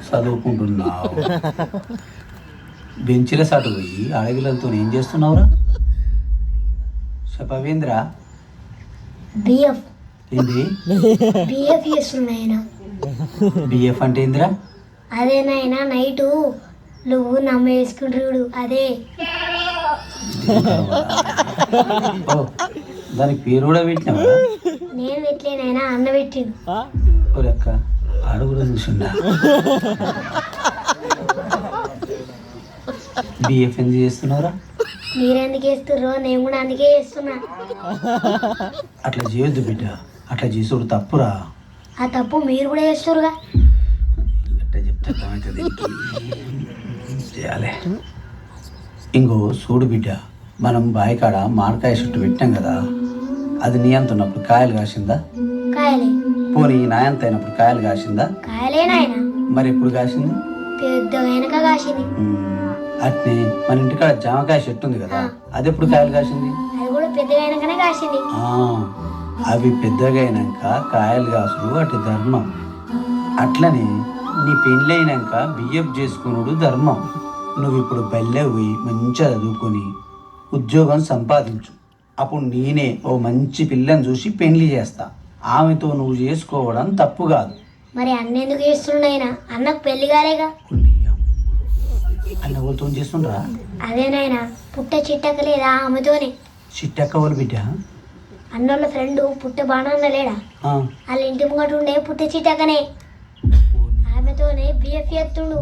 చదువుకుంటున్నావు. బెంచిల సాటు పోయి అడవిలతో ఏం చేస్తున్నావురా? చెప్పవేంద్ర? బిఎఫ్ ఏంది బిఎఫ్ చేస్తున్నాయన. బిఎఫ్ అంటే ఏందిరా? అదేనాయనా నైటు నువ్వు నమ్మ వేసుకుంటాడు అదే. ఓ, దానికి పేరు కూడా పెట్టినావా? నేను పెట్టలేనైనా అన్న పెట్టిండు. ఒరక్క ఆడు కూడా చూసిండా? బిఎఫ్ ఎందుకు చేస్తున్నావురా? మీరెందుకు వేస్తుర్రో నేను కూడా అందుకే చేస్తున్నా. అట్లా చేయొద్దు బిడ్డ, అట్లా చేసుడు తప్పురా. ఆ తప్పు మీరు కూడా చేస్తురుగా. అట్లా చెప్తే అర్థమవుతుంది. చేయాలి. ఇంకో చూడు బిడ్డ, మనం బాయికాడ మామిడికాయ చెట్టు పెట్టాం కదా, అది నీ అంత ఉన్నప్పుడు కాయలు కాసిందా? కాయలే. పోనీ నా అంత అయినప్పుడు కాయలు కాసిందా? కాయలేనాయన. మరి ఎప్పుడు కాసింది? పెద్ద వెనక కాసింది. అట్నే మన ఇంటికాడ జామకాయ చెట్టు ఉంది కదా, అది ఎప్పుడు కాయలు కాసింది? అది కూడా పెద్ద వెనకనే కాసింది. అవి పెద్దగా అయినాక కాయలు కాసుడు అటు ధర్మం. అట్లనే నీ పెళ్ళి అయినాక బియ్యం చేసుకున్నాడు ధర్మం. నువ్వు ఇప్పుడు బల్లె పోయి మంచిగా చదువుకొని ఉద్యోగం సంపాదించు. అప్పుడు నేనే ఓ మంచి పిల్లని చూసి పెళ్లి చేస్తా. ఆమెతో నువ్వు చేసుకోవడం తప్పు కాదు. మరి అన్న ఎందుకు చేస్తున్నాయినా? అన్నకు పెళ్లి కాలేగా. అన్న వాళ్ళతో చేస్తుండ్రా? అదేనాయనా పుట్ట చిట్టక లేదా ఆమెతోనే. చిట్టక్క వాళ్ళు బిడ్డ? అన్నోళ్ళ ఫ్రెండ్ పుట్ట బాణాన్న లేడా, వాళ్ళ ఇంటి ముంగట ఉండే పుట్ట చిట్టకనే. ఆమెతోనే బిఎఫ్ ఎత్తుండు.